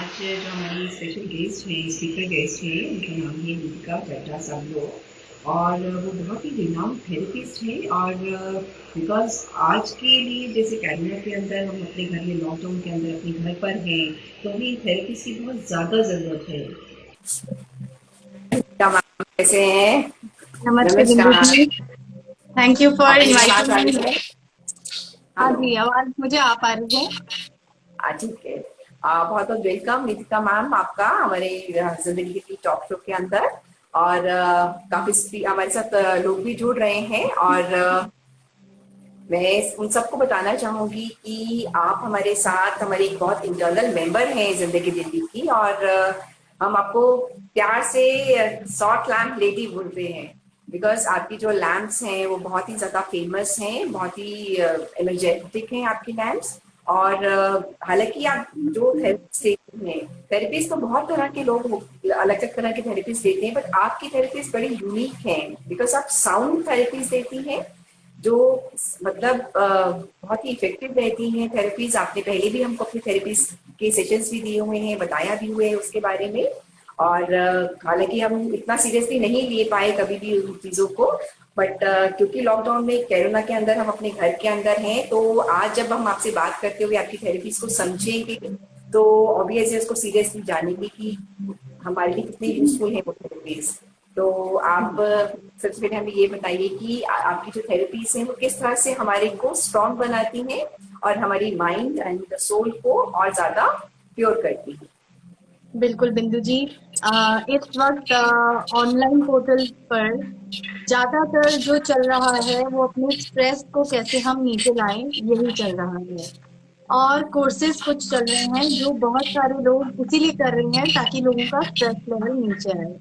आज जो हमारी स्पेशल गेस्ट हैं, स्पीकर गेस्ट हैं, उनका नाम है नितिका चड्ढा सबलो और वो बहुत ही रिनाउंड थेरेपिस्ट हैं और बिकॉज़ आज के लिए जैसे कनाडा के अंदर हम अपने घर में लॉकडाउन के अंदर अपने घर पर हैं, तो हमें थेरेपिस्ट की बहुत ज़्यादा ज़रूरत है। कैसे हैं? नमस्ते बिंदु नमस्कार। जी, थैंक यू फॉर आपकी आवाज आ रही इनवाइटिंग है? मी। हाँ हेलो। जी, आवाज मुझे आ पा रही है। ठीक है। बहुत बहुत वेलकम नितिका मैम आपका हमारे जिंदगी की टॉक शो के अंदर। और काफी हमारे साथ लोग भी जुड़ रहे हैं और मैं उन सबको बताना चाहूंगी कि आप हमारे साथ हमारे एक बहुत इंटरनल मेंबर हैं जिंदगी दिल्ली की। और हम आपको प्यार से सॉल्ट लैम्प लेडी बोलते हैं बिकॉज आपकी जो लैम्प्स हैं वो बहुत ही ज्यादा फेमस हैं, बहुत ही एनर्जेटिक हैं आपकी लैम्प्स। और हालांकि आप जो थेरेपिस्ट देते हैं, थेरेपिस्ट तो बहुत तरह के लोग अलग अलग तरह के थेरेपिस्ट देते हैं, बट आपकी थेरेपिस्ट बड़ी यूनिक हैं बिकॉज आप साउंड थेरेपीज देती हैं जो मतलब बहुत ही इफेक्टिव रहती हैं थेरेपीज। आपने पहले भी हमको अपनी थेरेपीज के सेशंस भी दिए हुए हैं, बताया भी हुए है उसके बारे में। और हालांकि हम इतना सीरियसली नहीं ले पाए कभी भी उन चीजों को, बट क्योंकि लॉकडाउन में कोरोना के अंदर हम अपने घर के अंदर हैं, तो आज जब हम आपसे बात करते हुए आपकी थेरेपीज को समझेंगे तो ऑब्वियसली उसको सीरियसली जानेंगे कि हमारे लिए कितनी यूजफुल है वो थेरेपीज। तो आप सबसे पहले हमें ये बताइए कि आपकी जो थेरेपीज हैं वो किस तरह से हमारे को स्ट्रॉन्ग बनाती हैं और हमारी माइंड एंड सोल को और ज्यादा प्योर करती है। बिल्कुल बिंदु जी, इस वक्त ऑनलाइन पोर्टल पर ज्यादातर जो चल रहा है वो अपने स्ट्रेस को कैसे हम नीचे लाएं, यही चल रहा है। और कोर्सेज कुछ चल रहे हैं जो बहुत सारे लोग इसीलिए कर रहे हैं ताकि लोगों का स्ट्रेस लेवल नीचे आए।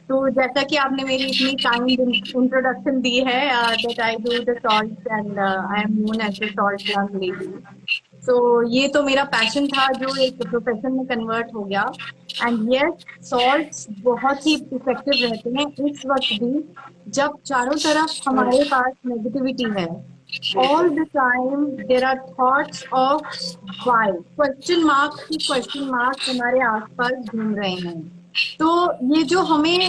तो जैसा कि आपने मेरी इतनी काइंड इंट्रोडक्शन दी है, that I do the salt and I am known as the salt lamp lady. तो ये तो मेरा पैशन था जो एक प्रोफेशन में कन्वर्ट हो गया। एंड यस, सॉल्ट्स बहुत ही इफेक्टिव रहते हैं इस वक्त भी, जब चारों तरफ हमारे पास नेगेटिविटी है। All the time there are thoughts of why, question marks की क्वेश्चन मार्क्स हमारे आसपास घूम रहे हैं। तो ये जो हमें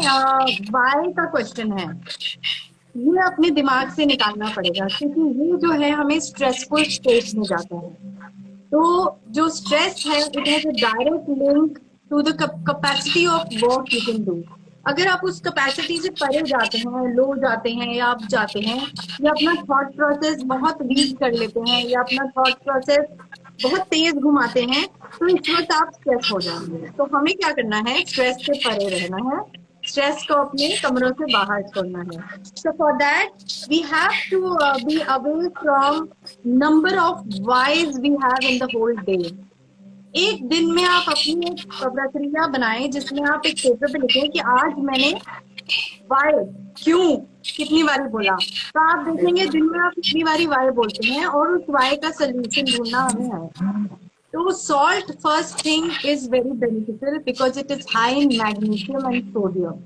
वाई का क्वेश्चन है, ये अपने दिमाग से निकालना पड़ेगा, क्योंकि ये जो है हमें स्ट्रेसफुल स्टेट में जाता है। तो जो स्ट्रेस है, it has a direct link to the capacity of work you can do. अगर आप उस कैपेसिटी से परे जाते हैं, लो जाते हैं या अप जाते हैं, या अपना थॉट प्रोसेस बहुत वीक कर लेते हैं, या अपना थॉट प्रोसेस बहुत तेज घुमाते हैं, तो इस वक्त आप स्ट्रेस हो जाएंगे। तो हमें क्या करना है, स्ट्रेस से परे रहना है, स्ट्रेस को अपने कमरों से बाहर छोड़ना है। So for that, we have to be away from number of whys we have in the whole day. एक दिन में आप अपनी एक प्रक्रिया बनाएं जिसमें आप एक पेपर पे लिखें कि आज मैंने वाई, क्यों, कितनी बारी बोला। तो आप देखेंगे दिन में आप कितनी बारी वाई बोलते हैं और उस वाई का सोल्यूशन ढूंढना हमें है। तो salt first thing is very beneficial because it is high in magnesium and sodium.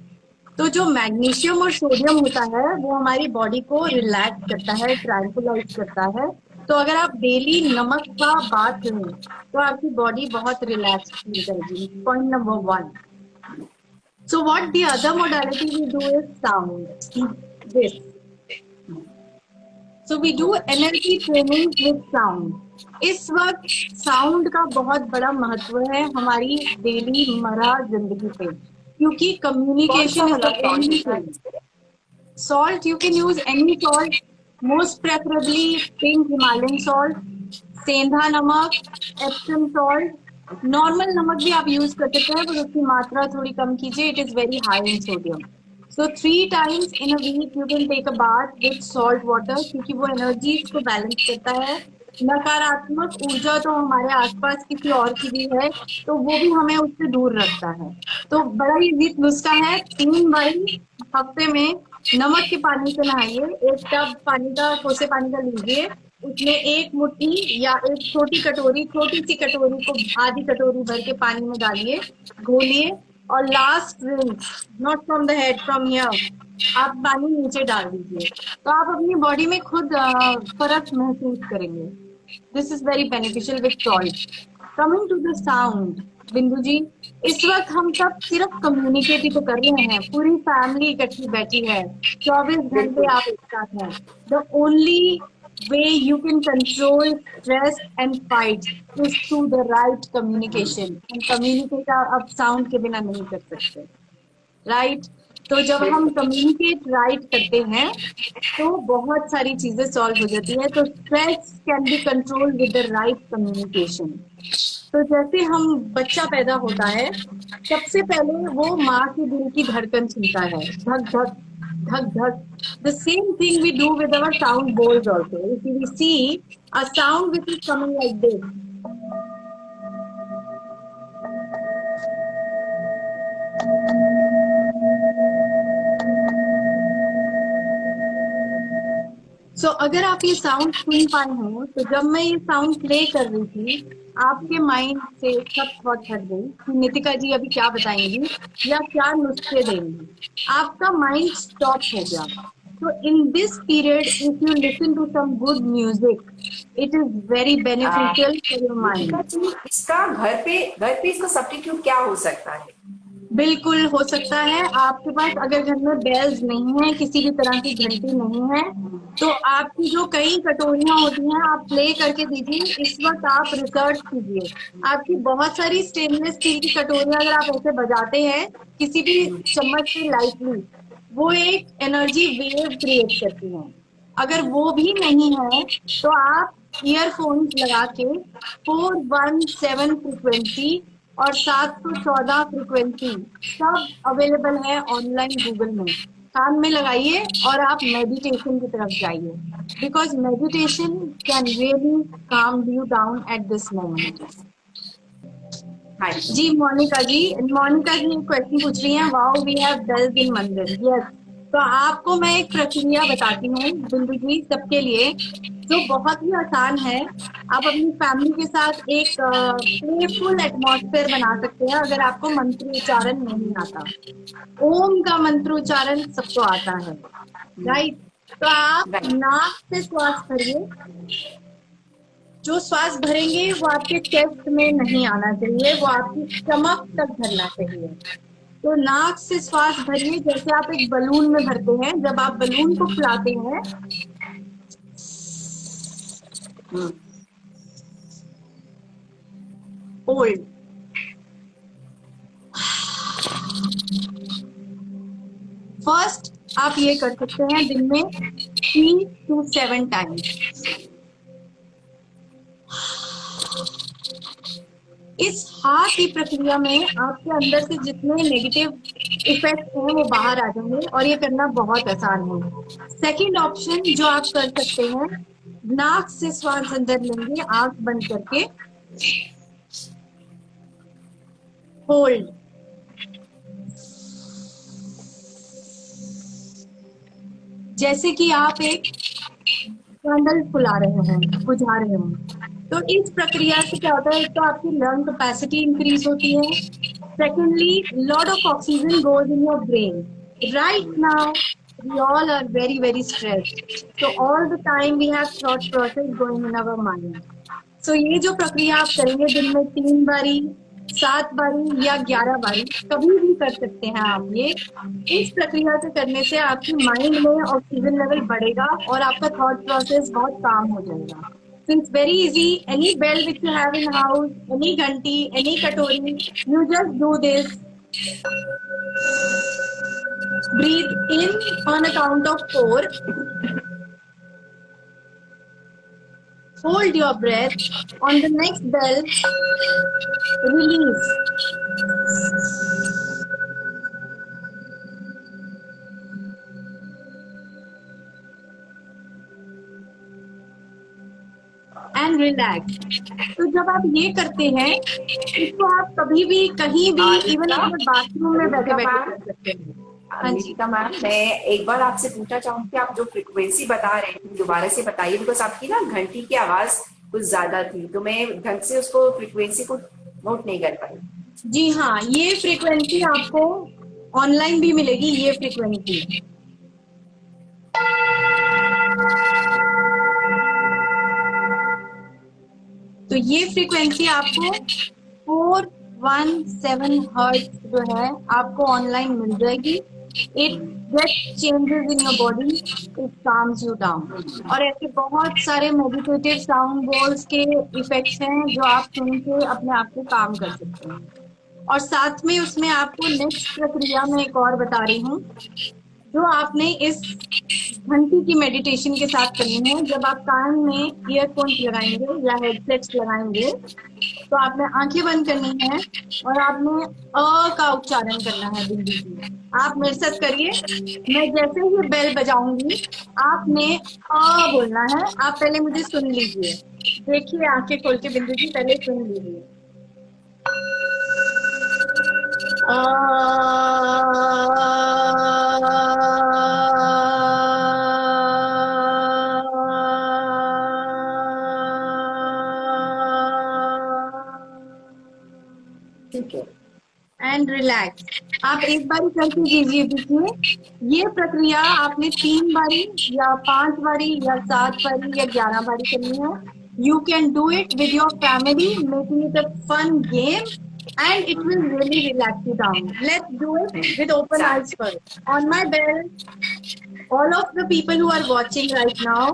तो जो मैग्नीशियम और सोडियम होता है वो हमारी बॉडी को रिलैक्स करता है, ट्रैंकुलाइज करता है। तो अगर आप डेली नमक का बाथ लें तो आपकी बॉडी बहुत रिलैक्स फील करेगी। Point number 1। So what the other modality we do is sound this. So we do energy training with sound. इस वक्त साउंड का बहुत बड़ा महत्व है हमारी डेली मरा जिंदगी पे, क्योंकि communication is the only thing. Salt, you can use any salt, most preferably pink Himalayan salt, सेंधा नमक, एप्सम सॉल्ट। नॉर्मल नमक भी आप यूज कर सकते हैं पर उसकी मात्रा थोड़ी कम कीजिए, it is very high in sodium. So 3 times in a week you can take a bath with salt water, क्योंकि वो एनर्जीज को बैलेंस करता है। नकारात्मक ऊर्जा तो हमारे आसपास किसी और की भी है तो वो भी हमें उससे दूर रखता है। तो बड़ा इजी नुस्खा है, 3 बारी हफ्ते में नमक के पानी से नहाइए। एक टब पानी का, कोसे पानी का लीजिए, उसमें 1 मुट्ठी या एक छोटी कटोरी, छोटी सी कटोरी को आधी कटोरी भर के पानी में डालिए, घोलिए और last rinse, not from the head, from here, आप पानी नीचे डाल दीजिए। तो आप अपनी बॉडी में खुद फर्क महसूस करेंगे। This is very beneficial with salt. Coming to the sound, Bindu ji, इस वक्त हम सब सिर्फ कम्युनिकेट ही तो कर रहे हैं, पूरी फैमिली इकट्ठी बैठी है, 24 घंटे बिल्कुल। आप एक साथ हैं। The only way you can control stress and fight is through the right communication. हम कम्युनिकेट अब साउंड के बिना नहीं कर सकते, राइट? तो जब हम बिल्कुल। कम्युनिकेट राइट करते हैं तो बहुत सारी चीजें सॉल्व हो जाती है। तो stress can be control with the right communication. तो जैसे हम बच्चा पैदा होता है, सबसे पहले वो माँ के दिल की धड़कन सुनता है, धक धक धक धक। The same thing we do with our sound bowls also. If we see a sound which is coming like this, so अगर आप ये साउंड सुन पाए हो, तो जब मैं ये साउंड प्ले कर रही थी, आपके माइंड से सब थॉट हट गई कि नितिका जी अभी क्या बताएंगी या क्या नुस्खे देंगी। आपका माइंड स्टॉप हो गया। तो in this period if you listen to some good music, it is very ah, beneficial for your नितिका माइंड। जी, इसका घर पे इसका सब्स्टिट्यूट क्या हो सकता है? बिल्कुल हो सकता है। आपके पास अगर घर में बेल्स नहीं है, किसी भी तरह की घंटी नहीं है, तो आपकी जो कई कटोरियां होती हैं आप प्ले करके दीजिए। इस वक्त आप रिसर्च कीजिए, आपकी बहुत सारी स्टेनलेस स्टील की कटोरियां अगर आप ऐसे बजाते हैं किसी भी चम्मच से लाइटली, वो एक एनर्जी वेव क्रिएट करती हैं। अगर वो भी नहीं है तो आप ईयरफोन्स लगा के 417 फ्रिक्वेंसी और 714 फ्रिक्वेंसी सब अवेलेबल है ऑनलाइन गूगल में, कान में लगाइए और आप मेडिटेशन की तरफ जाइए, बिकॉज मेडिटेशन कैन रियली काम you down at this moment. हाँ जी। जी मोनिका जी, मोनिका जी एक क्वेश्चन पूछ रही हैं, वाओ वी हैव बेल्स इन मंदिर। यस, तो आपको मैं एक प्रक्रिया बताती हूँ बिंदु जी, सबके लिए, जो बहुत ही आसान है। आप अपनी फैमिली के साथ एक प्लेफुल एटमॉस्फेयर बना सकते हैं अगर आपको मंत्र उच्चारण नहीं आता। ओम का मंत्र उच्चारण सबको आता है, राइट? तो आप राइट। नाक से श्वास भरिए। जो श्वास भरेंगे वो आपके चेस्ट में नहीं आना चाहिए, वो आपकी स्टमक तक भरना चाहिए। तो नाक से श्वास भरिए जैसे आप एक बलून में भरते हैं। जब आप बलून को फुलाते हैं, होल्ड। फर्स्ट आप ये कर सकते हैं दिन में 3 to 7 टाइम्स। इस हाथ की प्रक्रिया में आपके अंदर से जितने नेगेटिव इफेक्ट हैं वो बाहर आ जाएंगे और ये करना बहुत आसान है। सेकंड ऑप्शन जो आप कर सकते हैं, नाक से श्वास अंदर लेंगे आंख बंद करके, होल्ड। जैसे कि आप एक कैंडल फुला रहे हैं, बुझा रहे हैं। तो इस प्रक्रिया से क्या होता है, एक तो आपकी लंग कैपेसिटी इंक्रीज होती है, secondly lot of oxygen goes in your brain. Right now we all are very very stressed, so all the time we have thought process going in our mind. So ये जो प्रक्रिया आप करेंगे दिन में 3 बारी, 7 बारी या 11 बारी, कभी भी कर सकते हैं आप ये। इस प्रक्रिया से करने से आपकी माइंड में ऑक्सीजन लेवल बढ़ेगा और आपका थॉट प्रोसेस बहुत काम हो जाएगा। So it's very easy. Any bell which you have in house, any ghanti, any katori, you just do this. Breathe in on a count of 4. Hold your breath. On the next bell, release. And relax. तो जब आप ये करते हैं, इसको आप कभी भी कहीं भी, इवन अपने बाथरूम में बैठे बैठे कर सकते हैं। हाँ जी। नितिका मैम, मैं एक बार आपसे पूछना चाहूंगी, आप जो फ्रिक्वेंसी बता रहे थे दोबारा से बताइए, बिकॉज आपकी ना घंटी की आवाज कुछ ज्यादा थी तो मैं ढंग से उसको फ्रिक्वेंसी को नोट नहीं कर पाई। जी हाँ, ये फ्रीक्वेंसी आपको ऑनलाइन भी मिलेगी, ये फ्रीक्वेंसी। तो ये फ्रीक्वेंसी आपको 417 हर्ट्ज जो है आपको ऑनलाइन मिल जाएगी। It get changes in your body, it calms you down. और ऐसे बहुत सारे मेडिटेटिव साउंड बॉल्स के इफेक्ट्स हैं जो आप सुन के अपने आप को काम कर सकते हैं। और साथ में उसमें आपको नेक्स्ट प्रक्रिया में एक और बता रही हूँ जो आपने इस घंटी की मेडिटेशन के साथ करनी है। जब आप कान में ईयरफोन्स लगाएंगे या हेडसेट्स लगाएंगे तो आपने आंखें बंद करनी है और आपने अ का उच्चारण करना है बिंदु जी। आप मेरे साथ करिए, मैं जैसे ही बेल बजाऊंगी आपने अ बोलना है। आप पहले मुझे सुन लीजिए, देखिए आंखें खोल के बिंदु जी पहले सुन लीजिए। ठीक है। And relax. आप एक बारी करके कीजिए, देखिए ये प्रक्रिया आपने 3 बारी या 5 बारी या 7 बारी या 11 बारी करनी है। You can do it with your family, making it a fun game and it will really relax you down. Let's do it with open eyes first. On my bell, all of the people who are watching right now,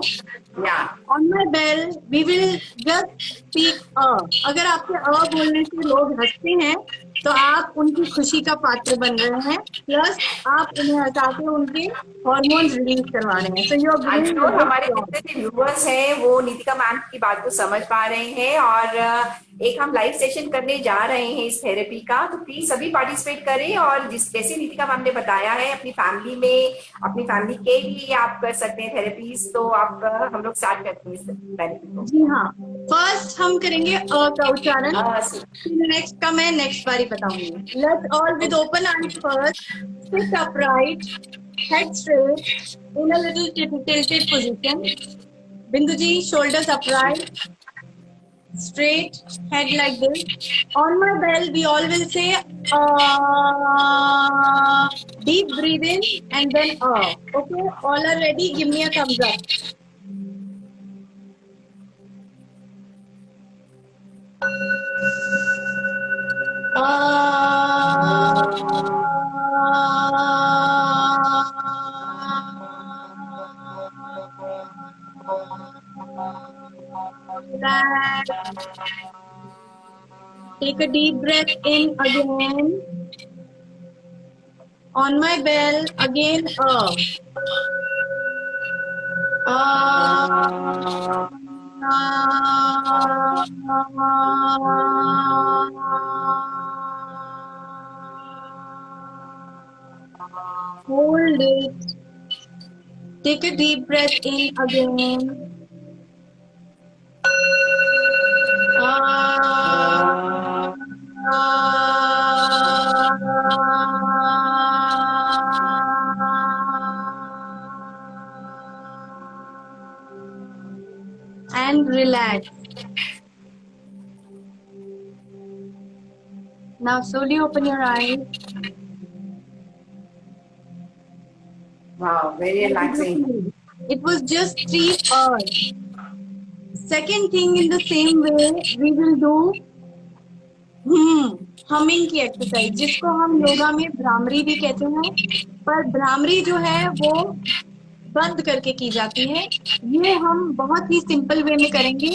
Yeah. on my bell, we will just speak अ। अगर आपके अ बोलने से लोग हंसते हैं तो आप उनकी खुशी का पात्र बन रहे हैं, प्लस आप उन्हें हंसा के उनके हॉर्मोन्स रिलीज करवा रहे हैं। So you are I doing sure a good हमारे जॉब। जितने भी व्यूअर्स हैं वो नीतिका मैम की बात को समझ पा रहे हैं और एक हम लाइव सेशन करने जा रहे हैं इस थेरेपी का, तो प्लीज सभी पार्टिसिपेट करें और जिस जैसे नीतिका मैम ने बताया है अपनी फैमिली में, अपनी फैमिली के लिए आप कर सकते हैं थेरेपीज। तो आप हम लोग स्टार्ट करते हैं इस बेनिफिट को। जी हाँ, फर्स्ट हम करेंगे अ का उच्चारण, हाँ, नेक्स्ट का मैं नेक्स्ट बारी बताऊंगी। Let's all with open eyes first sit upright, head straight in a little tilted position. Binduji, shoulders upright, straight, head like this. On my bell, we all will say deep breathe in and then Okay, all are ready? Give me a thumbs up. Relax. Take a deep breath in again. On my bell, again hold it. Take a deep breath in again. And relax. Now slowly open your eyes. wow, very relaxing. It was just 3 hours. Second thing, in the same way, we will do humming की exercise, जिसको हम योगा में भ्रामरी भी कहते हैं, पर भ्रामरी जो है वो बंद करके की जाती है। ये हम बहुत ही सिंपल वे में करेंगे,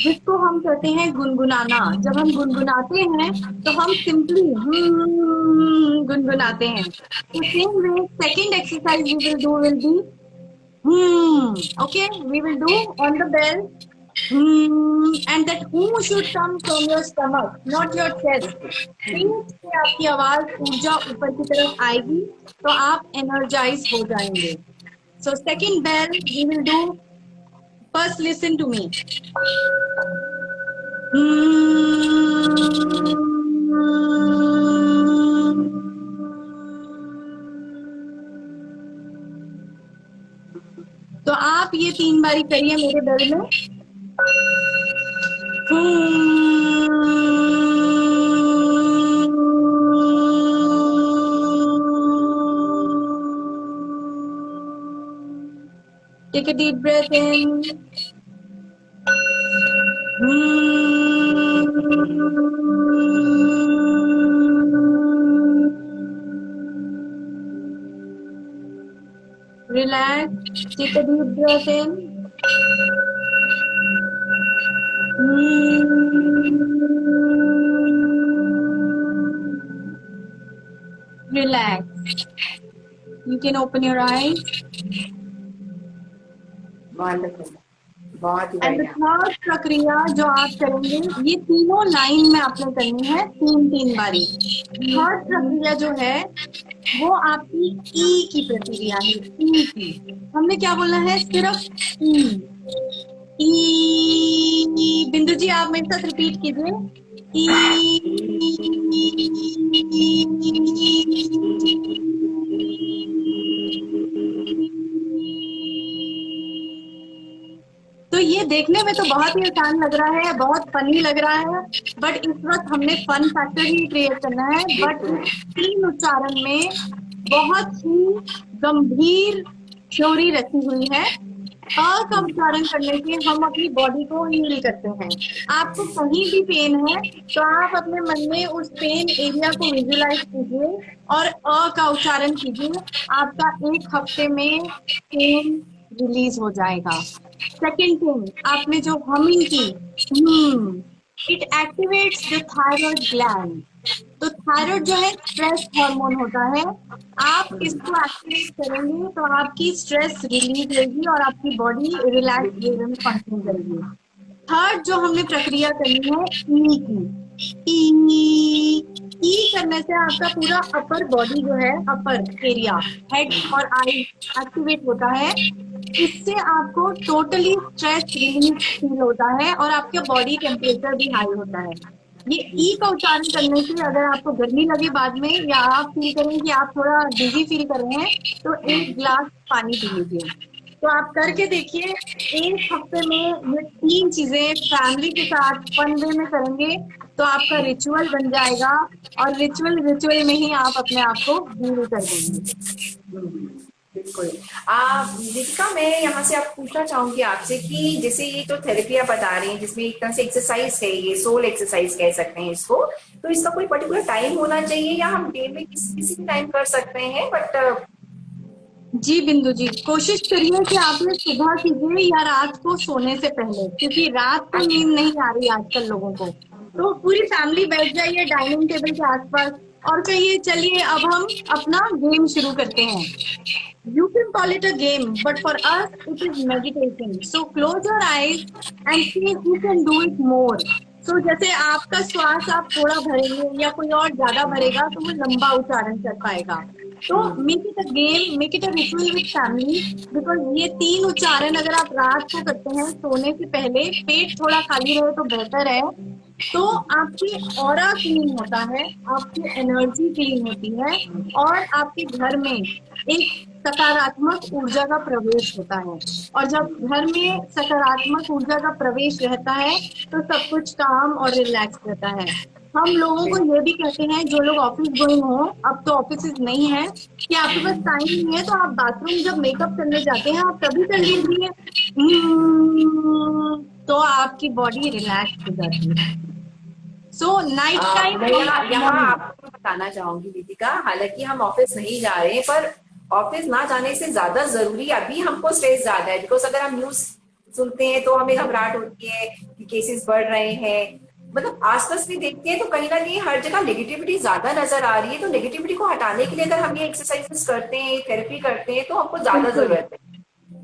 जिसको हम कहते हैं गुनगुनाना। जब हम गुनगुनाते हैं तो हम सिंपली गुनगुनाते हैं। तो same way second exercise we will do will be okay, we will do on the bell, and that should come from your stomach, not your chest. पेट से आपकी आवाज ऊर्जा ऊपर की तरफ आएगी तो आप एनर्जाइज हो जाएंगे। So second bell we will do, first listen to me. तो आप ये 3 बारी करिए मेरे बेल में। Take a deep breath in. Relax. Take a deep breath in. Relax. You can open your eyes. Wonderful, बहुत ही एंड द बढ़िया। Third प्रक्रिया जो आप करेंगे, ये तीनों लाइन में आपने करनी है 3-3 बारी। थर्ड प्रक्रिया जो है वो आपकी ई की प्रक्रिया है, ई की। हमने क्या बोलना है? सिर्फ ई। बिंदु जी आप मेरे साथ रिपीट कीजिए। तो ये देखने में तो बहुत ही आसान लग रहा है, बहुत फनी लग रहा है, बट इस वक्त हमने फन फैक्टर ही क्रिएट करना है। बट इस 3 उच्चारण में बहुत ही गंभीर थ्योरी रखी हुई है। अ का उच्चारण करने से हम अपनी बॉडी को हील करते हैं। आपको कहीं भी पेन है तो आप अपने मन में उस पेन एरिया को विजुलाइज कीजिए और अ का उच्चारण कीजिए। आपका 1 हफ्ते में पेन रिलीज हो जाएगा। सेकेंड थिंग, आपने जो हमिंग की, it activates the thyroid gland. तो थायराइड जो है स्ट्रेस हार्मोन होता है। आप इसको एक्टिवेट करेंगे तो आपकी स्ट्रेस रिलीज होगी और आपकी बॉडी रिलैक्स वे में फंक्शन करेगी। थर्ड जो हमने प्रक्रिया करनी है ई की। ई करने से आपका पूरा अपर बॉडी जो है, अपर एरिया, हेड और आई एक्टिवेट होता है। इससे आपको टोटली स्ट्रेस रिलीज फील होता है और आपके बॉडी टेम्परेचर भी हाई होता है। ये ई का उच्चारण करने से अगर आपको गर्मी लगे बाद में, या आप फील करें कि आप थोड़ा डिजी फील कर रहे हैं, तो 1 गिलास पानी पी लीजिए। तो आप करके देखिए, 1 हफ्ते में ये 3 चीजें फैमिली के साथ फन वे में करेंगे तो आपका रिचुअल बन जाएगा और रिचुअल में ही आप अपने आप को हील कर देंगे। बिल्कुल। दीपिका, मैं यहाँ से आप पूछना चाहूंगी आपसे कि जैसे ये तो थेरेपी आप बता रही हैं जिसमें एक तरह से एक्सरसाइज है, ये सोल एक्सरसाइज कह सकते हैं इसको, तो इसका कोई पर्टिकुलर टाइम होना चाहिए या हम डे में किसी भी टाइम कर सकते हैं? बट जी बिंदु जी, कोशिश करिए कि आप ये सुबह कीजिए या रात को सोने से पहले, क्योंकि रात को नींद नहीं आ रही आजकल लोगों को। तो पूरी फैमिली बैठ जाइए डाइनिंग टेबल के आसपास और कहिए चलिए अब हम अपना गेम शुरू करते हैं। You can call it a game, but for us it is meditation. So close your eyes and see who can do it more. So जैसे आपका श्वास आप थोड़ा भरेंगे या कोई और ज्यादा भरेगा तो वो लंबा उच्चारण कर पाएगा। तो make it a game, make it a ritual with family, because ये 3 उच्चारण अगर आप रात को करते हैं सोने से पहले, पेट थोड़ा खाली रहे तो बेहतर है। तो आपकी ऑरा क्लीन होता है, आपकी एनर्जी क्लीन होती है और आपके घर में एक सकारात्मक ऊर्जा का प्रवेश होता है। और जब घर में सकारात्मक ऊर्जा का प्रवेश रहता है तो सब कुछ काम और रिलैक्स रहता है। हम लोगों को ये भी कहते हैं, जो लोग ऑफिस गोइंग हो, अब तो ऑफिस नहीं है, कि आपके पास टाइम नहीं है तो आप बाथरूम जब मेकअप करने जाते हैं आप तभी कर लीजिए, तो आपकी बॉडी रिलैक्स हो जाती है। सो नाइट टाइम मैं यहाँ आपको बताना चाहूंगी दीपिका, हालांकि हम ऑफिस नहीं जा रहे हैं, पर ऑफिस ना जाने से ज्यादा जरूरी अभी हमको स्ट्रेस ज्यादा है। बिकॉज अगर हम न्यूज सुनते हैं तो हमें घबराहट होती है कि केसेस बढ़ रहे हैं, मतलब आसपास भी देखते हैं तो कहीं ना कहीं हर जगह नेगेटिविटी ज्यादा नजर आ रही है। तो नेगेटिविटी को हटाने के लिए अगर हम ये एक्सरसाइजेस करते हैं, थेरेपी करते हैं, तो हमको ज्यादा जरूरत है।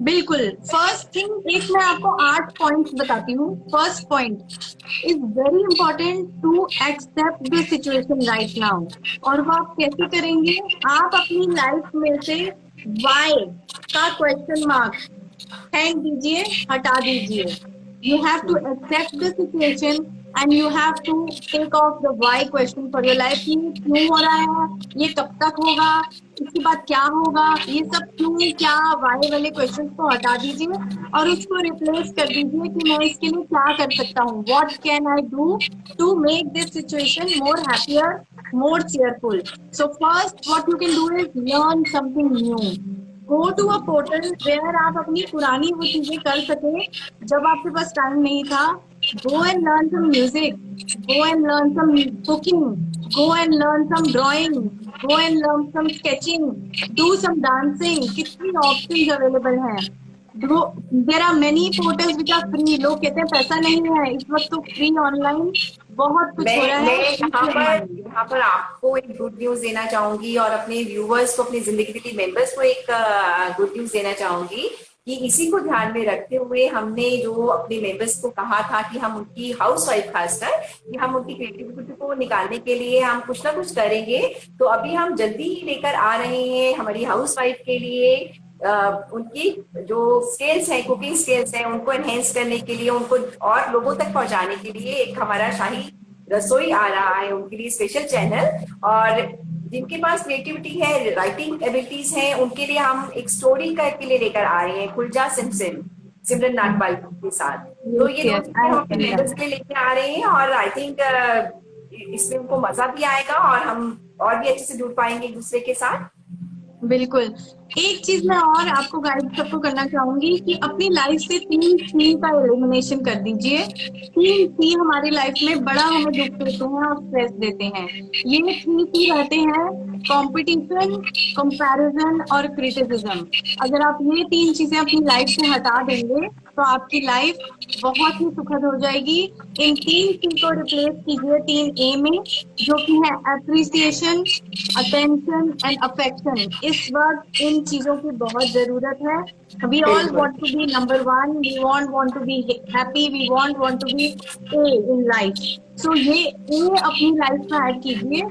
बिल्कुल। फर्स्ट थिंग, एक मैं आपको 8 पॉइंट्स बताती हूँ। First point is very important to accept the situation right now. और वो आप कैसे करेंगे? आप अपनी लाइफ में से वाई का क्वेश्चन मार्क फेंक दीजिए, हटा दीजिए। You have to accept the situation and you have to take off the why question for your life। ये क्यों हो रहा है, ये कब तक होगा, इसके बाद क्या होगा, ये सब क्यों, क्या, वाई वाले क्वेश्चन को हटा दीजिए और उसको रिप्लेस कर दीजिए कि मैं इसके लिए क्या कर सकता हूँ। What can I do to make this situation more happier, more cheerful? So first what you can do is learn something new. Go to a portal where आप अपनी पुरानी वो चीजें कर सके जब आपके पास टाइम नहीं था। Go and learn some music. Go and learn some cooking. Go and learn some drawing. Go and learn some sketching. Do some dancing. कितनी options available हैं. There are many portals which are free. लोग कहते हैं पैसा नहीं है. इस वक्त तो free online बहुत कुछ हो रहा मैं है. यहाँ पर आपको एक गुड न्यूज देना चाहूंगी और अपने व्यूवर्स को, अपने जिंदगी मेंबर्स को एक गुड न्यूज देना चाहूंगी कि इसी को ध्यान में रखते हुए हमने जो अपने मेंबर्स को कहा था कि हम उनकी हाउसवाइफ खासकर कि हम उनकी क्रिएटिविटी को निकालने के लिए हम कुछ ना कुछ करेंगे, तो अभी हम जल्दी ही लेकर आ रहे हैं हमारी हाउसवाइफ के लिए उनकी जो स्किल्स हैं, कुकिंग स्किल्स हैं, उनको एनहेंस करने के लिए, उनको और लोगों तक पहुंचाने के लिए एक हमारा शाही रसोई आ रहा है उनके लिए स्पेशल चैनल। और जिनके पास क्रिएटिविटी है, राइटिंग एबिलिटीज हैं, उनके लिए हम एक स्टोरी के लिए लेकर आ रहे हैं खुलजा सिमरन नागपाल के साथ। तो ये दोनों हम अपने मेंबर्स के लिए लेके आ रहे हैं और आई थिंक इसमें उनको मजा भी आएगा और हम और भी अच्छे से जुड़ पाएंगे एक दूसरे के साथ। बिल्कुल। एक चीज मैं और आपको गाइड सबको करना चाहूंगी कि अपनी लाइफ से 3 सी का एलिमिनेशन कर दीजिए। 3 सी हमारी लाइफ में बड़ा हमें दुख देते हैं और स्ट्रेस देते हैं। ये 3 सी रहते हैं कंपटीशन, कंपैरिजन और क्रिटिसिज्म। अगर आप ये 3 चीजें अपनी लाइफ से हटा देंगे तो आपकी लाइफ बहुत ही सुखद हो जाएगी। इन 3 सी को रिप्लेस कीजिए 3 ए में, जो कि है एप्रिसिएशन, अटेंशन एंड अफेक्शन। इस वक्त इन चीजों की बहुत जरूरत है। We all want to be number 1, we want to be happy, we want to be A in life. So ये A अपनी लाइफ में ऐड कीजिए,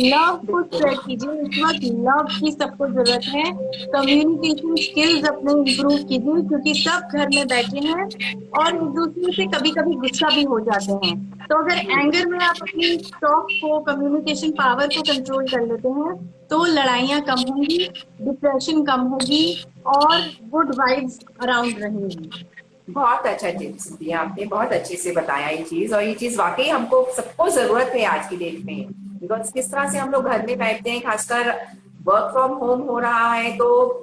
लव को स्प्रेड कीजिए। इस वक्त लव की सबको जरूरत है। कम्युनिकेशन स्किल्स अपने इम्प्रूव कीजिए क्योंकि सब घर में बैठे हैं और एक दूसरे से कभी कभी गुस्सा भी हो जाते हैं। तो अगर एंगर में आप अपनी टॉक को, कम्युनिकेशन पावर को कंट्रोल कर लेते हैं तो लड़ाइयाँ कम होंगी, डिप्रेशन कम होगी और गुड वाइब्स अराउंड रहेंगी। बहुत अच्छा टिप्स दिया आपने, बहुत अच्छे से बताया ये चीज, और ये चीज वाकई हमको सबको जरूरत है आज की डेट में। बिकॉज किस तरह से हम लोग घर में बैठते हैं, खासकर वर्क फ्रॉम होम हो रहा है, तो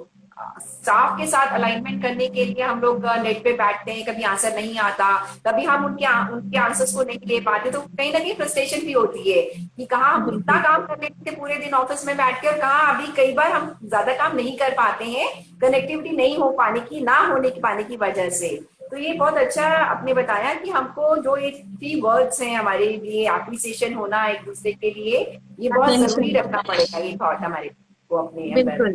स्टाफ के साथ अलाइनमेंट करने के लिए हम लोग नेट पे बैठते हैं, कभी आंसर नहीं आता, कभी हम उनके आंसर्स को नहीं ले पाते, तो कहीं ना कहीं फ्रस्ट्रेशन भी होती है कि कहाँ हम इतना काम कर लेते थे पूरे दिन ऑफिस में बैठ के और कहाँ अभी कई बार हम ज्यादा काम नहीं कर पाते हैं कनेक्टिविटी नहीं हो पाने की, ना होने की पाने की वजह से। तो ये बहुत अच्छा आपने बताया कि हमको जो ये 3 वर्ड्स हैं हमारे लिए, एप्रिसिएशन होना एक दूसरे के लिए, ये बहुत जरूरी रखना पड़ेगा ये थॉट हमारे को अपने अंदर। बिल्कुल,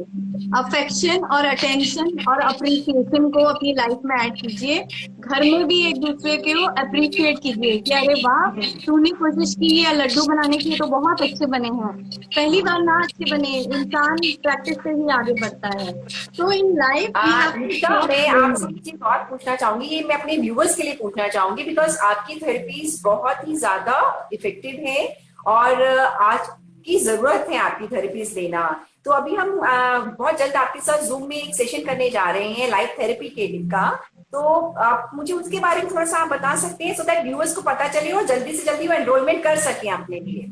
अफेक्शन और अटेंशन और अप्रिसिएशन को अपनी लाइफ में ऐड कीजिए। घर में भी एक दूसरे को अप्रिशिएट कीजिए कि अरे वाह तूने कोशिश की है लड्डू बनाने की तो बहुत अच्छे बने हैं। पहली बार ना अच्छे बने, इंसान प्रैक्टिस से ही आगे बढ़ता है। तो इन लाइफ मैं आपसे एक चीज और पूछना चाहूंगी, ये मैं अपने व्यूवर्स के लिए पूछना चाहूंगी, बिकॉज आपकी थेरेपीज बहुत ही ज्यादा इफेक्टिव है और आज की जरूरत है आपकी थेरेपीज लेना। तो अभी हम बहुत जल्द आपके साथ जूम में एक सेशन करने जा रहे हैं लाइव थेरेपी के दिन का, तो आप मुझे उसके बारे में थोड़ा सा आप बता सकते हैं सो दैट व्यूअर्स को पता चले और जल्दी से जल्दी वो एनरोलमेंट कर सके अपने लिए।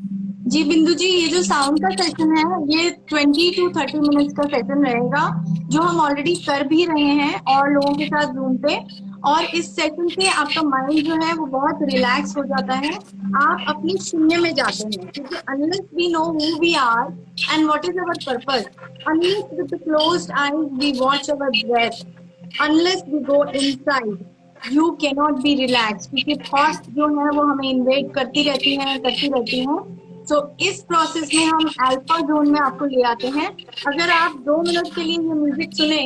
जी बिंदु जी, ये जो साउंड का सेशन है ये 20 to 30 मिनट्स का सेशन रहेगा जो हम ऑलरेडी कर भी रहे हैं और लोगों के साथ जूम पे। और इस सेशन से आपका माइंड जो है वो बहुत रिलैक्स हो जाता है, आप अपनी शून्य में जाते हैं क्योंकि unless we know who we are and what is our purpose, unless with the closed eyes we watch our breath, unless we go inside you can not be relax, क्योंकि थॉट्स जो है वो हमें इन्वेड करती रहती हैं। तो इस प्रोसेस में हम अल्फा जोन में आपको ले आते हैं। अगर आप 2 मिनट के लिए ये म्यूजिक सुने,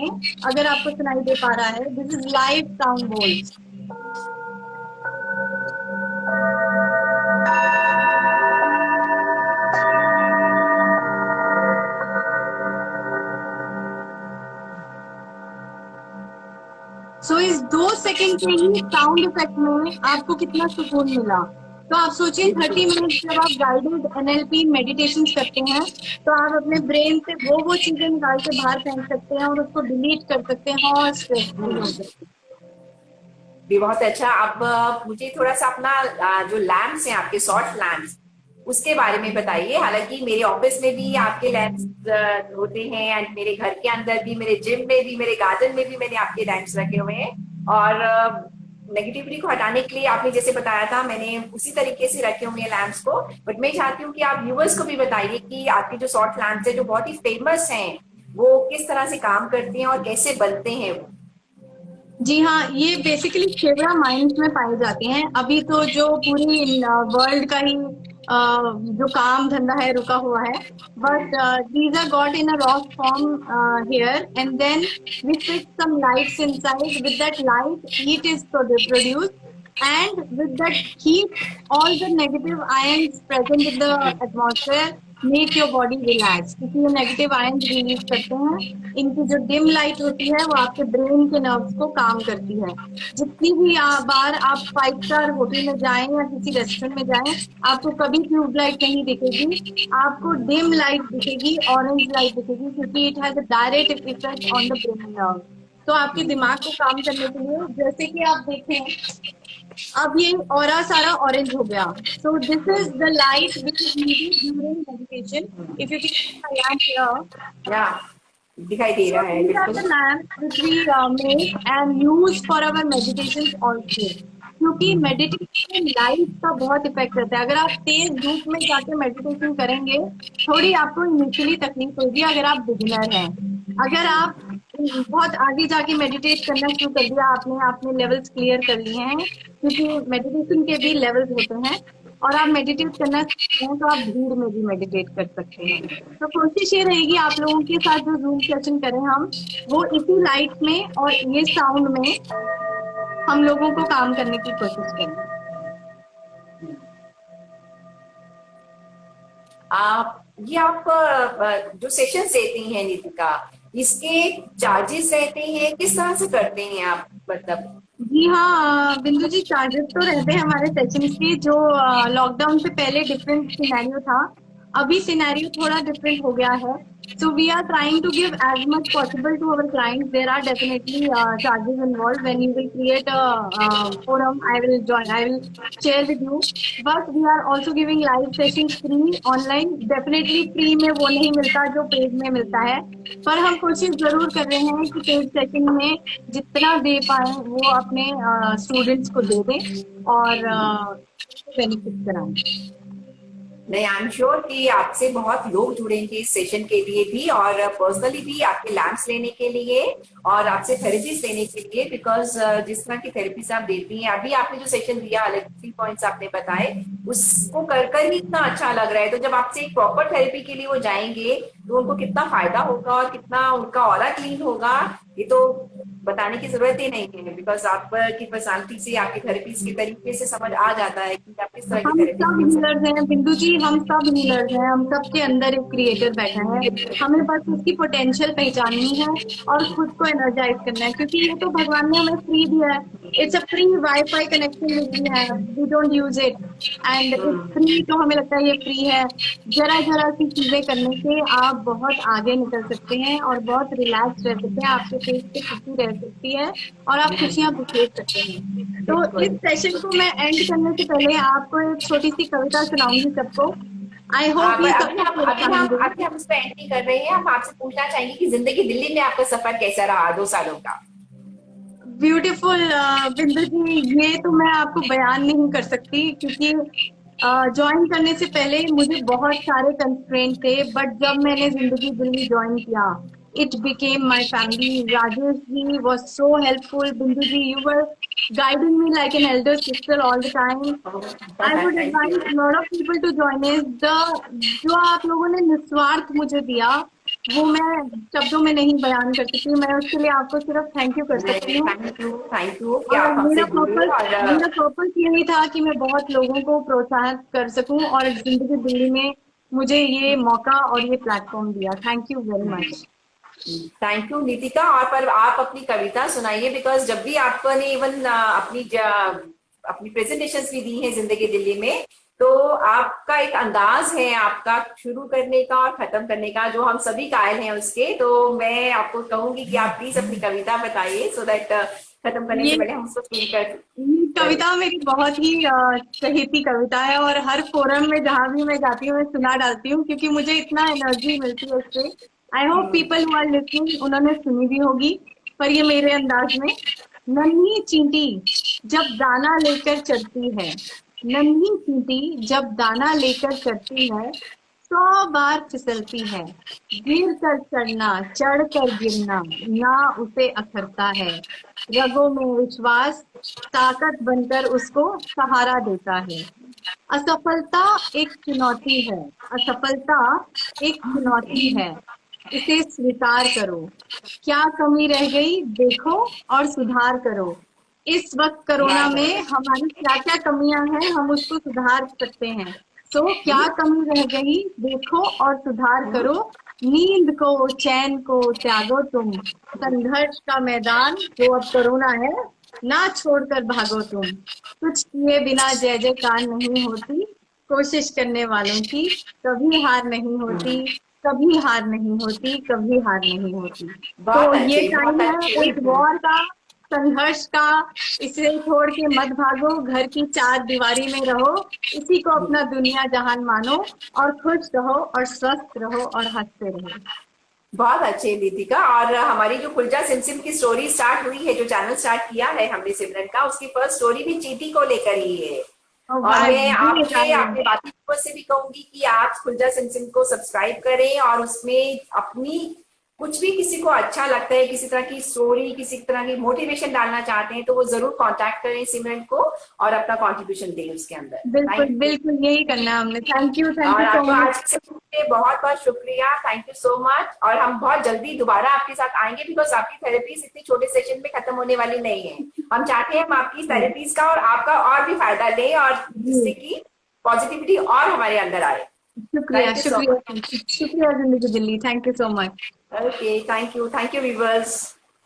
अगर आपको सुनाई दे पा रहा है, this is live sound bowls. So इस 2 सेकंड के ही साउंड इफेक्ट में आपको कितना सुकून मिला। तो आप सोचिए 30 मिनट जब आप गाइडेड NLP मेडिटेशन करते हैं तो आप अपने ब्रेन से वो चीजें निकाल के बाहर फेंक सकते हैं और उसको डिलीट कर सकते हैं और स्ट्रेस फ्री हो सकते हैं। भी बहुत अच्छा। अब मुझे थोड़ा सा अपना जो लैम्प्स हैं आपके सॉफ्ट लैम्प्स उसके बारे में बताइए। हालांकि मेरे ऑफिस में भी आपके लैम्प्स होते हैं एंड मेरे घर के अंदर भी, मेरे जिम में भी, मेरे गार्डन में भी मैंने आपके लैम्प्स रखे हुए हैं और नेगेटिविटी को हटाने के लिए आपने जैसे बताया था, मैंने उसी तरीके से रखे हुए हैं लैम्प्स को, बट मैं चाहती हूँ कि आप व्यूअर्स को भी बताइए कि आपके जो सॉफ्ट लैम्प्स है जो बहुत ही फेमस हैं वो किस तरह से काम करते हैं और कैसे बनते हैं वो। जी हाँ, ये बेसिकली खेवड़ा माइंस में पाए जाते हैं। अभी तो जो पूरी वर्ल्ड का ही जो काम धंधा है रुका हुआ है, but these are got in a rock form here, and then we fix some lights inside. With that light, heat is produced, and with that heat, all the negative ions present in the atmosphere make your body relax, क्योंकि ये negative ions release करते हैं। इनकी जो dim light होती है वो आपके ब्रेन के नर्व्स को काम करती है। जितनी भी बार आप 5 स्टार होटल में जाएं या किसी रेस्टोरेंट में जाएं, आपको कभी ट्यूब लाइट नहीं दिखेगी, आपको डिम लाइट दिखेगी, ऑरेंज लाइट दिखेगी, क्योंकि it has a direct effect on the brain nerve. तो आपके दिमाग को काम करने के लिए, जैसे कि आप देखें अब ये ऑरा सारा ऑरेंज हो गया, so this is the light which is needed during meditation. If you can lamp here, या दिखाई दे so रहा है these are the बिल्कुल। lamps which we make and use for our meditations also. क्योंकि meditation में light का बहुत effect रहता है। अगर आप तेज धूप में जाके मेडिटेशन करेंगे, थोड़ी आपको इनिशियली तकलीफ होगी अगर आप बिगिनर हैं। अगर आप बहुत आगे जाके मेडिटेट करना शुरू कर दिया, आपने लेवल्स क्लियर कर लिए हैं, क्योंकि मेडिटेशन के भी लेवल्स होते हैं, और आप मेडिटेट करना सीखते हैं, तो आप भीड़ में भी मेडिटेट कर सकते हैं। तो कोशिश ये रहेगी आप लोगों के साथ जो जूम सेशन करें हम, वो इसी लाइट में और ये साउंड में हम लोगों को काम करने की कोशिश करें। आप जो सेशंस देती हैं नीतिका, इसके चार्जेस रहते हैं, किस तरह से करते हैं आप, मतलब? जी हाँ बिंदु जी, चार्जेस तो रहते हैं हमारे सेशंस के। जो लॉकडाउन से पहले डिफरेंट सिनेरियो था, अभी सिनेरियो थोड़ा डिफरेंट हो गया है। So we are trying to give as much possible to our clients. There are definitely charges involved. When you will create a forum, I will join. I will share with you. But we are also giving live sessions free online. Definitely free में वो नहीं मिलता जो paid में मिलता है, पर हम कोशिश जरूर कर रहे हैं कि पेड सेशन में जितना दे पाए वो अपने स्टूडेंट्स को दे दें और बेनिफिट कराएं। नहीं, आई एम श्योर कि आपसे बहुत लोग जुड़ेंगे इस सेशन के लिए भी, और पर्सनली भी आपके लैम्प्स लेने के लिए और आपसे थेरेपीज लेने के लिए, बिकॉज जिस तरह की थेरेपीज आप देती हैं, अभी आपने जो सेशन दिया, अलग 3 पॉइंट्स आपने बताए, उसको कर ही इतना अच्छा लग रहा है। तो जब आपसे एक प्रॉपर थेरेपी के लिए वो जाएंगे तो उनको कितना फायदा होगा और कितना उनका ऑरा क्लीन होगा, ये तो बताने की जरूरत ही नहीं है, बिकॉज आपकी पर्सनालिटी से, आपकी थेरेपीज के तरीके से समझ आ जाता है कि आप किस तरह की हम थेरेपी सब दे सकते हीलर्स हैं बिंदु जी, हम सब हीलर्स हैं। हम सब के अंदर एक क्रिएटर बैठा है, हमें बस उसकी पोटेंशियल पहचाननी है और खुद को एनर्जाइज करना है, क्योंकि ये तो भगवान ने हमें फ्री दिया है। It's a free wifi connection we don't use it, and it's free, तो हमें लगता है ये फ्री है। जरा जरा सी चीजें करने से आप बहुत आगे निकल सकते हैं और बहुत रिलैक्स रह सकते हैं, आपके फेस पे खुशी रह सकती है और आप खुशियां बिखेर सकते हैं। तो इस सेशन को मैं एंड करने से पहले आपको एक छोटी सी कविता सुनाऊंगी सबको। आई होप ये अभी हम इस पे एंट्री कर रहे हैं। हम आपसे पूछना चाहेंगे कि जिंदगी दिल्ली में आपका सफर कैसा रहा 2 सालों का? ब्यूटीफुल बिंदु जी, ये तो मैं आपको बयान नहीं कर सकती, क्योंकि ज्वाइन करने से पहले मुझे बहुत सारे कंस्ट्रेंट थे, बट जब मैंने जिंदगी दिल्ली ज्वाइन किया, it became my family. Rajesh ji was so helpful. Bindu ji, you were guiding me like an elder sister all the time. I would advise a lot of people to join us. जो आप लोगों ने निस्वार्थ मुझे दिया, वो मैं शब्दों में नहीं बयान कर सकती। मैं उसके लिए आपको सिर्फ थैंक यू कर सकती हूँ। Thank you. मेरा पर्पस यही था कि मैं बहुत लोगों को प्रोत्साहित कर सकूं, और जिंदगी दिल्ली में मुझे ये मौका और ये प्लेटफॉर्म दिया। Thank you very much. Thank you Nitika. और पर आप अपनी कविता सुनाइए, बिकॉज जब भी आपने इवन अपनी प्रेजेंटेशंस भी दी है जिंदगी दिल्ली में, तो आपका एक अंदाज है आपका शुरू करने का और खत्म करने का, जो हम सभी कायल हैं उसके। तो मैं आपको कहूंगी कि आप प्लीज अपनी कविता बताइए, सो दैट खत्म करने से पहले हम उसको फील कर। कविता मेरी बहुत ही चहेती कविता है, और हर फोरम में जहां भी मैं जाती हूँ मैं सुना डालती हूँ, क्योंकि मुझे इतना एनर्जी मिलती है उससे। I hope people who are listening उन्होंने सुनी भी होगी, पर ये मेरे अंदाज में। नन्ही चींटी जब दाना लेकर चढ़ती है, नन्ही चींटी जब दाना लेकर चढ़ती है, 100 बार फिसलती है। गिर कर चढ़ना, चढ़ कर गिरना, ना उसे अखरता है। रगों में विश्वास ताकत बनकर उसको सहारा देता है। असफलता एक चुनौती है, असफलता एक चुनौती है, इसे स्वीकार करो। क्या कमी रह गई देखो और सुधार करो। इस वक्त कोरोना में हमारी क्या क्या कमियां हैं, हम उसको सुधार सकते हैं। तो क्या कमी रह गई देखो और सुधार करो। नींद को चैन को त्यागो तुम, संघर्ष का मैदान जो अब कोरोना है ना छोड़कर भागो तुम। कुछ किए बिना जय जयकार नहीं होती, कोशिश करने वालों की कभी हार नहीं होती, कभी हार नहीं होती, कभी हार नहीं होती। तो ये टाइम है एक वॉर का, संघर्ष का। इसे छोड़ के मत भागो, घर की 4 दीवारी में रहो, इसी को अपना दुनिया जहान मानो और खुश रहो और स्वस्थ रहो और हंसते रहो। बहुत अच्छे दीपिका। और हमारी जो खुलजा सिमसिम की स्टोरी स्टार्ट हुई है, जो चैनल स्टार्ट किया है हमने सिमरन का, उसकी फर्स्ट स्टोरी भी चींटी को लेकर ही है। और मैं आपसे अपने बाकी से भी कहूंगी कि आप खुलजा सिमसिम को सब्सक्राइब करें और उसमें अपनी कुछ भी किसी को अच्छा लगता है, किसी तरह की स्टोरी, किसी तरह की मोटिवेशन डालना चाहते हैं, तो वो जरूर कांटेक्ट करें सिमरन को और अपना कंट्रीब्यूशन दें उसके अंदर। बिल्कुल बिल्कुल यही करना हमने। Thank you so much. आज के बहुत बहुत शुक्रिया, थैंक यू सो मच। और हम बहुत जल्दी दोबारा आपके साथ आएंगे, बिकॉज आपकी थेरेपीज इतने छोटे सेशन में खत्म होने वाली नहीं है। हम चाहते हैं हम आपकी थेरेपीज का और आपका और भी फायदा लें, और जिससे कि पॉजिटिविटी और हमारे अंदर आए। शुक्रिया शुक्रिया शुक्रिया जिंदगी Delhi. Thank you so much. Okay, thank you viewers.